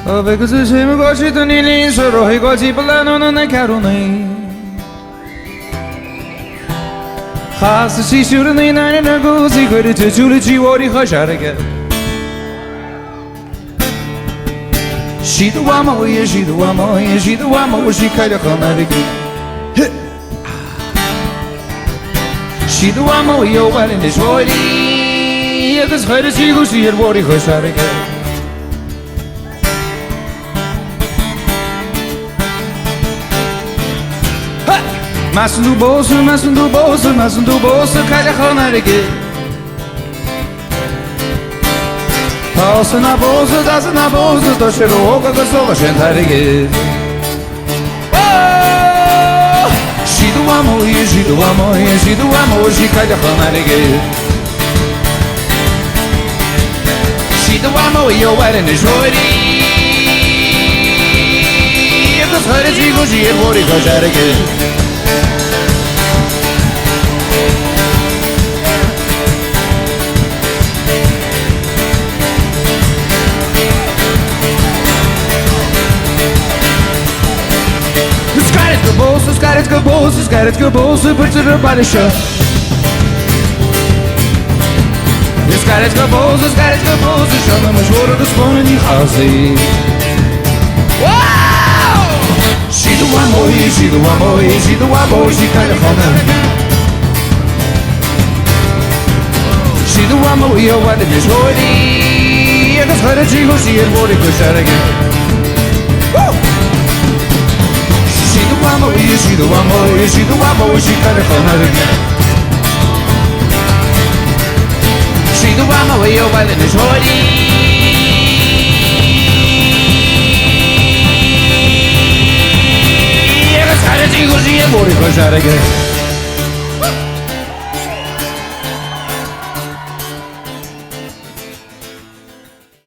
Avec ce j'aime quand je te n'y lis, je quand tu parles non ne caronne. Has si sur ne na go si que tu le tu ori khasharga. She the wamo ye she the wamo ye she the wamo she kayla khanargi. She the wamo yo well in the shori. Ye das khayra si go si ori khasharga. Mas no bolso, calha khanargi. Passa na bolsa, tô cheiro que sou a gentargi. She do amo, she calha khanargi. She do amo, yo era ne jori. Das khayra si go si ori khashargi. Скарецко болсу бычыры барышы. Скарецко болсу, шанымы жоры споны не хазы. She do amo, she кайла ханарги. She do amo, yo вады не жори. Я das хара чиго си ори кошарги. She do amo, she kayla khanargi. She do amo, yo vale ne jori. Era cara de gozinha, ori khashargi.